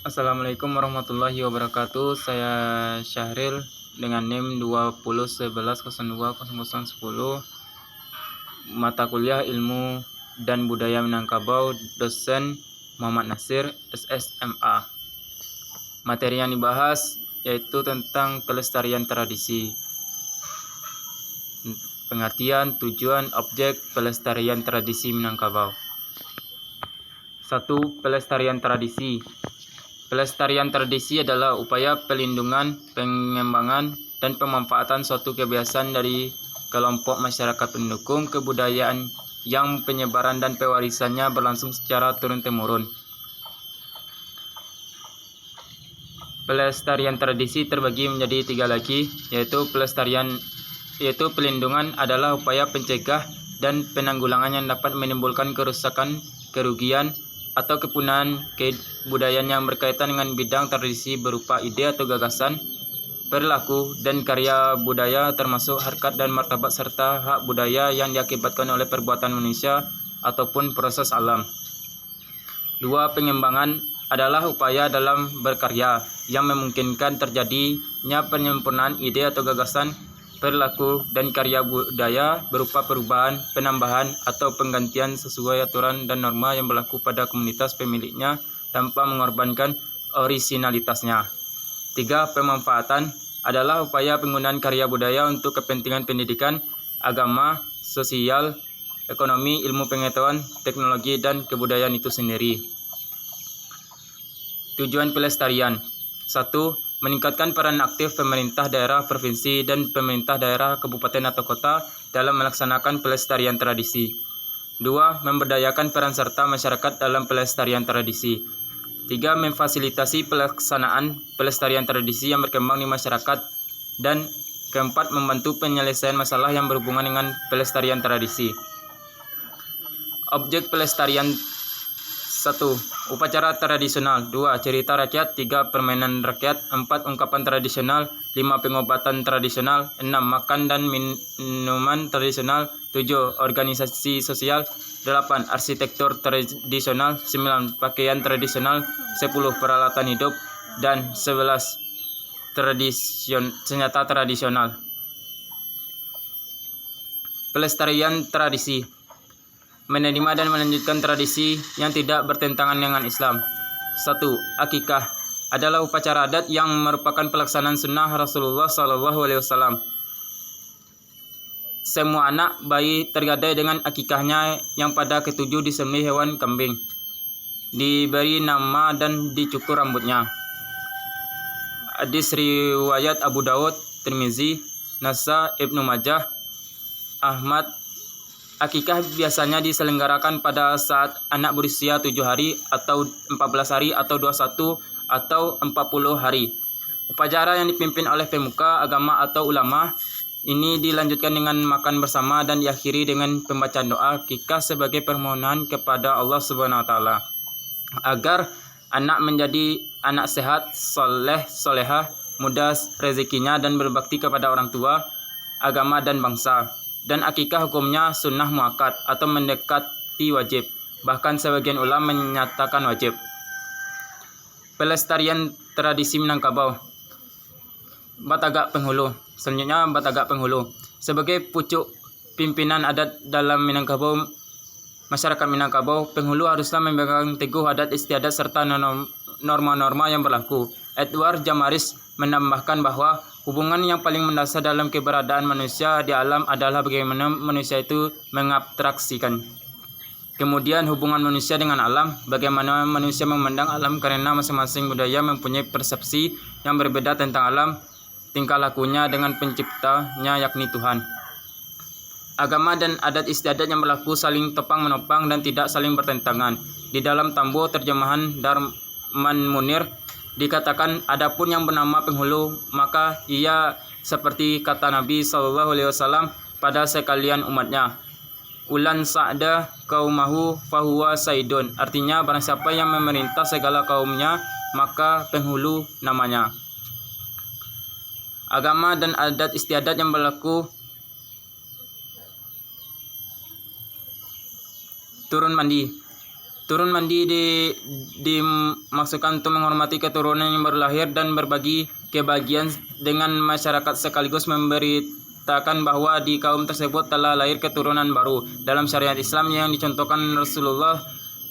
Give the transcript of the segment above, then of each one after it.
Assalamualaikum warahmatullahi wabarakatuh. Saya Syahril dengan NIM 2011020010. Mata kuliah Ilmu dan Budaya Minangkabau, dosen Muhammad Nasir, SSMA. Materi yang dibahas yaitu tentang pelestarian tradisi. Pengertian, tujuan, objek pelestarian tradisi Minangkabau. 1. Pelestarian tradisi. Pelestarian tradisi adalah upaya pelindungan, pengembangan, dan pemanfaatan suatu kebiasaan dari kelompok masyarakat pendukung kebudayaan yang penyebaran dan pewarisannya berlangsung secara turun-temurun. Pelestarian tradisi terbagi menjadi 3 lagi, yaitu pelindungan adalah upaya pencegah dan penanggulangan yang dapat menimbulkan kerusakan, kerugian, atau kepunahan kebudayaan yang berkaitan dengan bidang tradisi berupa ide atau gagasan, perilaku, dan karya budaya termasuk harkat dan martabat serta hak budaya yang diakibatkan oleh perbuatan manusia ataupun proses alam. 2. Pengembangan adalah upaya dalam berkarya yang memungkinkan terjadinya penyempurnaan ide atau gagasan, perilaku, dan karya budaya berupa perubahan, penambahan, atau penggantian sesuai aturan dan norma yang berlaku pada komunitas pemiliknya tanpa mengorbankan orisinalitasnya. 3. Pemanfaatan adalah upaya penggunaan karya budaya untuk kepentingan pendidikan, agama, sosial, ekonomi, ilmu pengetahuan, teknologi, dan kebudayaan itu sendiri. Tujuan pelestarian. 1. Meningkatkan peran aktif pemerintah daerah, provinsi, dan pemerintah daerah, kabupaten atau kota dalam melaksanakan pelestarian tradisi. 2. Memberdayakan peran serta masyarakat dalam pelestarian tradisi. 3. Memfasilitasi pelaksanaan pelestarian tradisi yang berkembang di masyarakat. Dan keempat, membantu penyelesaian masalah yang berhubungan dengan pelestarian tradisi. Objek pelestarian. 1. Upacara tradisional. 2. Cerita rakyat. 3. Permainan rakyat. 4. Ungkapan tradisional. 5. Pengobatan tradisional. 6. Makan dan minuman tradisional. 7. Organisasi sosial. 8. Arsitektur tradisional. 9. Pakaian tradisional. 10. Peralatan hidup. Dan 11. Senjata tradisional. Pelestarian tradisi. Menerima dan melanjutkan tradisi yang tidak bertentangan dengan Islam. 1. Akikah adalah upacara adat yang merupakan pelaksanaan sunnah Rasulullah SAW. Semua anak bayi tergadai dengan akikahnya yang pada ketujuh disembelih hewan kambing, diberi nama dan dicukur rambutnya. Hadis riwayat Abu Dawud, Tirmizi, Nasa, Ibnu Majah, Ahmad. Akikah biasanya diselenggarakan pada saat anak berusia 7 hari atau 14 hari atau 21 atau 40 hari. Upacara yang dipimpin oleh pemuka agama atau ulama ini dilanjutkan dengan makan bersama dan diakhiri dengan pembacaan doa akikah sebagai permohonan kepada Allah Subhanahu wa taala agar anak menjadi anak sehat, soleh, solehah, mudah rezekinya dan berbakti kepada orang tua, agama dan bangsa. Dan akikah hukumnya sunnah muakkad atau mendekati wajib. Bahkan sebagian ulama menyatakan wajib. Pelestarian tradisi Minangkabau. Batagak Penghulu. Selanjutnya Batagak Penghulu. Sebagai pucuk pimpinan adat dalam Minangkabau, masyarakat Minangkabau, penghulu haruslah memegang teguh adat istiadat serta norma-norma yang berlaku. Edward Jamaris menambahkan bahwa hubungan yang paling mendasar dalam keberadaan manusia di alam adalah bagaimana manusia itu mengabstraksikan. Kemudian hubungan manusia dengan alam, bagaimana manusia memandang alam karena masing-masing budaya mempunyai persepsi yang berbeda tentang alam, tingkah lakunya dengan penciptanya yakni Tuhan. Agama dan adat istiadat yang berlaku saling topang-menopang dan tidak saling bertentangan. Di dalam Tambo terjemahan Darman Munir dikatakan, adapun yang bernama penghulu, maka ia seperti kata Nabi SAW pada sekalian umatnya, ulan sa'da kaumahu fahuwa saidun. Artinya, barang siapa yang memerintah segala kaumnya, maka penghulu namanya. Agama dan adat istiadat yang berlaku. Turun mandi. Turun mandi dimaksudkan untuk menghormati keturunan yang baru lahir dan berbagi kebahagiaan dengan masyarakat sekaligus memberitakan bahwa di kaum tersebut telah lahir keturunan baru. Dalam syariat Islam yang dicontohkan Rasulullah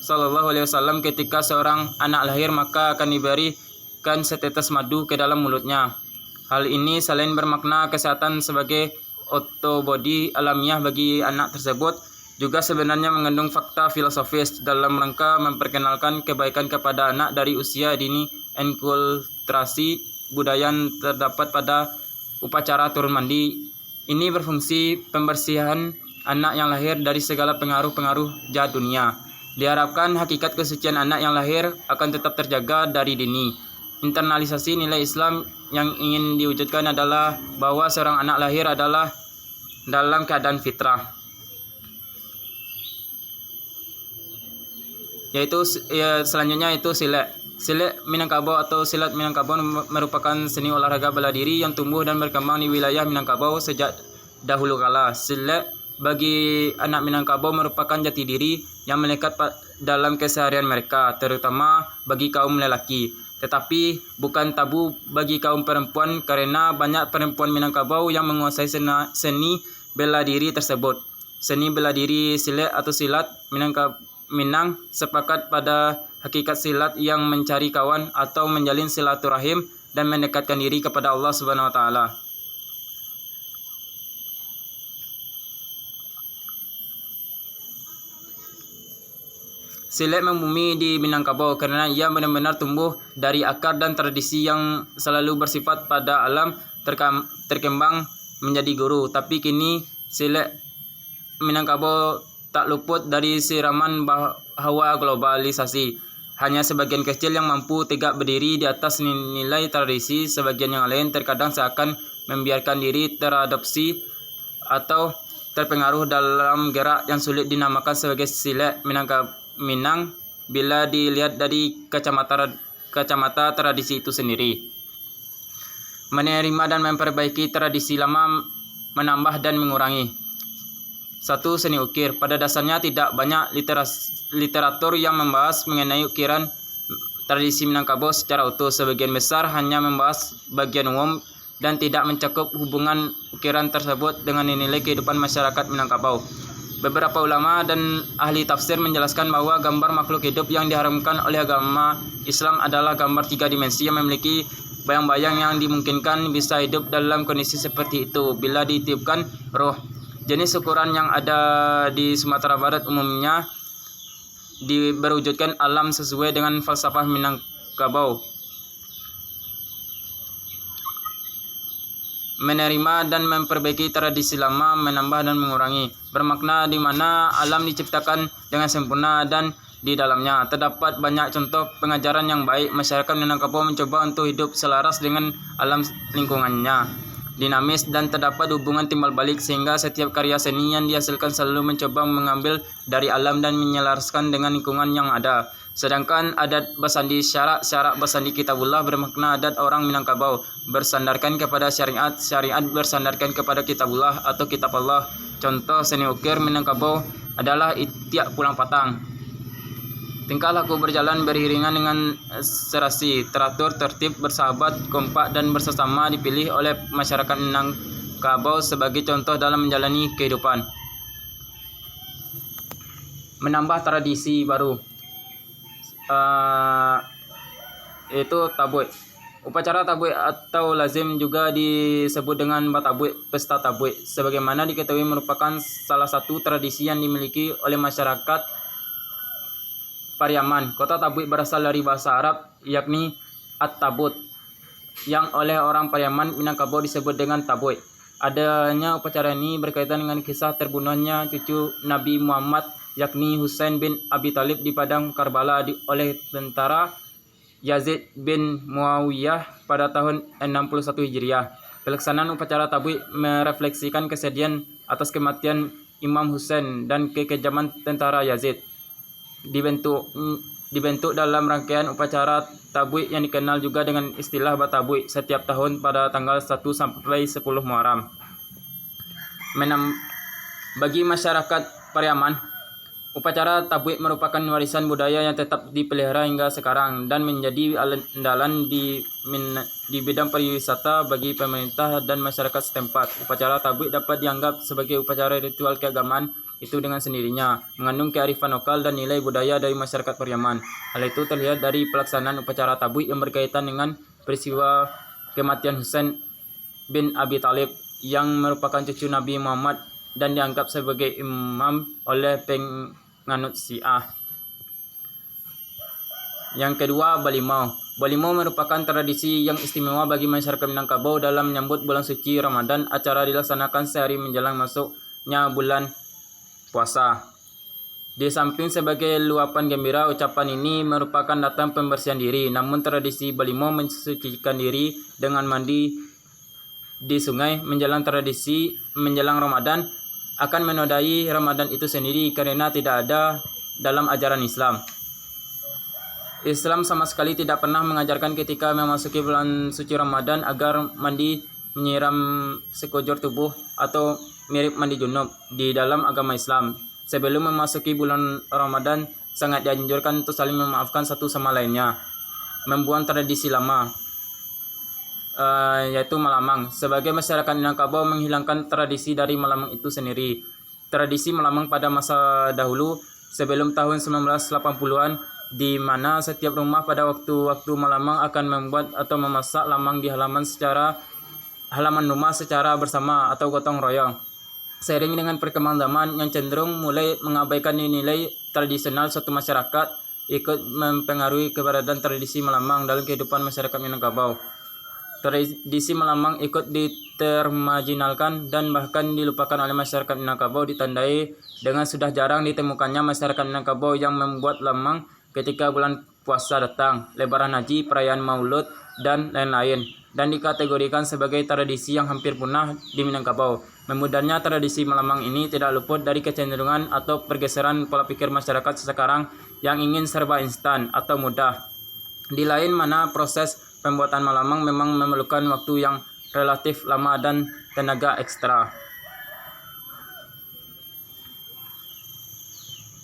Shallallahu Alaihi Wasallam, ketika seorang anak lahir maka akan diberikan setetes madu ke dalam mulutnya. Hal ini selain bermakna kesehatan sebagai otobodi alamiah bagi anak tersebut, juga sebenarnya mengandung fakta filosofis dalam rangka memperkenalkan kebaikan kepada anak dari usia dini. Enkulturasi budaya yang terdapat pada upacara turun mandi ini berfungsi pembersihan anak yang lahir dari segala pengaruh-pengaruh jahat dunia. Diharapkan hakikat kesucian anak yang lahir akan tetap terjaga dari dini. Internalisasi nilai Islam yang ingin diwujudkan adalah bahwa seorang anak lahir adalah dalam keadaan fitrah, yaitu selanjutnya itu silat. Silat Minangkabau atau silat Minangkabau merupakan seni olahraga bela diri yang tumbuh dan berkembang di wilayah Minangkabau sejak dahulu kala. Silat bagi anak Minangkabau merupakan jati diri yang melekat dalam keseharian mereka, terutama bagi kaum lelaki. Tetapi bukan tabu bagi kaum perempuan karena banyak perempuan Minangkabau yang menguasai seni bela diri tersebut. Seni bela diri silat atau silat Minang sepakat pada hakikat silat yang mencari kawan atau menjalin silaturahim dan mendekatkan diri kepada Allah Subhanahu wa taala. Silat membumi di Minangkabau karena ia benar-benar tumbuh dari akar dan tradisi yang selalu bersifat pada alam terkembang menjadi guru. Tapi kini silat Minangkabau tak luput dari siraman hawa globalisasi. Hanya sebagian kecil yang mampu tegak berdiri di atas nilai tradisi, sebagian yang lain terkadang seakan membiarkan diri teradopsi atau terpengaruh dalam gerak yang sulit dinamakan sebagai silat Minang bila dilihat dari kacamata tradisi itu sendiri. Menerima dan memperbaiki tradisi lama, menambah dan mengurangi. 1. Seni ukir. Pada dasarnya tidak banyak literatur yang membahas mengenai ukiran tradisi Minangkabau secara utuh. Sebagian besar hanya membahas bagian umum dan tidak mencakup hubungan ukiran tersebut dengan nilai kehidupan masyarakat Minangkabau. Beberapa ulama dan ahli tafsir menjelaskan bahwa gambar makhluk hidup yang diharamkan oleh agama Islam adalah gambar 3 dimensi yang memiliki bayang-bayang yang dimungkinkan bisa hidup dalam kondisi seperti itu bila ditiupkan roh. Jenis ukuran yang ada di Sumatera Barat umumnya berwujudkan alam sesuai dengan falsafah Minangkabau. Menerima dan memperbaiki tradisi lama, menambah dan mengurangi. Bermakna di mana alam diciptakan dengan sempurna dan di dalamnya terdapat banyak contoh pengajaran yang baik. Masyarakat Minangkabau mencoba untuk hidup selaras dengan alam lingkungannya. Dinamis dan terdapat hubungan timbal balik sehingga setiap karya seni yang dihasilkan selalu mencoba mengambil dari alam dan menyelaraskan dengan lingkungan yang ada. Sedangkan adat bersandi syarak bersandi kitabullah bermakna adat orang Minangkabau bersandarkan kepada syariat, syariat bersandarkan kepada kitabullah atau kitab Allah. Contoh seni ukir Minangkabau adalah itiak pulang patang. Tingkah laku berjalan beriringan dengan serasi, teratur, tertib, bersahabat, kompak, dan bersama dipilih oleh masyarakat Minangkabau sebagai contoh dalam menjalani kehidupan. Menambah tradisi baru, yaitu tabuik. Upacara tabuik atau lazim juga disebut dengan batabuik, pesta tabuik. Sebagaimana diketahui merupakan salah satu tradisi yang dimiliki oleh masyarakat Pariaman. Kota Tabuik berasal dari bahasa Arab yakni At-Tabut yang oleh orang Pariaman Minangkabau disebut dengan Tabuik. Adanya upacara ini berkaitan dengan kisah terbunuhnya cucu Nabi Muhammad yakni Husain bin Abi Thalib di padang Karbala oleh tentara Yazid bin Muawiyah pada tahun 61 Hijriah. Pelaksanaan upacara Tabuik merefleksikan kesedihan atas kematian Imam Husain dan kekejaman tentara Yazid. Dibentuk dalam rangkaian upacara tabuik yang dikenal juga dengan istilah batabuik setiap tahun pada tanggal 1 sampai 10 Muharram. Bagi masyarakat Pariaman, Upacara tabuik merupakan warisan budaya yang tetap dipelihara hingga sekarang dan menjadi andalan di bidang pariwisata bagi pemerintah dan masyarakat setempat. Upacara tabuik dapat dianggap sebagai upacara ritual keagamaan itu dengan sendirinya, mengandung kearifan lokal dan nilai budaya dari masyarakat Pariaman. Hal itu terlihat dari pelaksanaan upacara tabuik yang berkaitan dengan peristiwa kematian Husain bin Abi Thalib yang merupakan cucu Nabi Muhammad dan dianggap sebagai imam oleh penganut Syiah. Yang kedua, Balimau. Balimau merupakan tradisi yang istimewa bagi masyarakat Minangkabau dalam menyambut bulan suci Ramadan. Acara dilaksanakan sehari menjelang masuknya bulan puasa. Di samping sebagai luapan gembira, ucapan ini merupakan datang pembersihan diri. Namun tradisi Balimau mensucikan diri dengan mandi di sungai menjelang Ramadan akan menodai Ramadan itu sendiri karena tidak ada dalam ajaran Islam. Islam sama sekali tidak pernah mengajarkan ketika memasuki bulan suci Ramadan agar mandi menyiram sekujur tubuh atau mirip mandi junub di dalam agama Islam. Sebelum memasuki bulan Ramadan sangat dianjurkan untuk saling memaafkan satu sama lainnya. Membuang tradisi lama yaitu Malamang. Sebagai masyarakat Minangkabau menghilangkan tradisi dari Malamang itu sendiri. Tradisi Malamang pada masa dahulu sebelum tahun 1980-an di mana setiap rumah pada waktu-waktu Malamang akan membuat atau memasak lamang di halaman rumah secara bersama atau gotong royong. Seiring dengan perkembangan zaman yang cenderung mulai mengabaikan nilai tradisional suatu masyarakat, ikut mempengaruhi keberadaan tradisi Malamang dalam kehidupan masyarakat Minangkabau. Tradisi Malamang ikut ditermarginalkan dan bahkan dilupakan oleh masyarakat Minangkabau, ditandai dengan sudah jarang ditemukannya masyarakat Minangkabau yang membuat lamang ketika bulan puasa datang, lebaran haji, perayaan maulud, dan lain-lain, dan dikategorikan sebagai tradisi yang hampir punah di Minangkabau. Memudahnya tradisi Malamang ini tidak luput dari kecenderungan atau pergeseran pola pikir masyarakat sekarang yang ingin serba instan atau mudah. Di lain mana proses pembuatan Malamang memang memerlukan waktu yang relatif lama dan tenaga ekstra.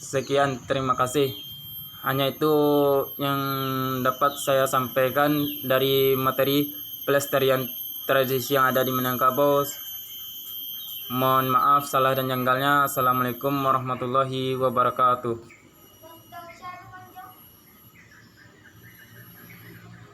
Sekian, terima kasih. Hanya itu yang dapat saya sampaikan dari materi pelestarian tradisi yang ada di Minangkabau. Mohon maaf salah dan janggalnya. Assalamualaikum warahmatullahi wabarakatuh.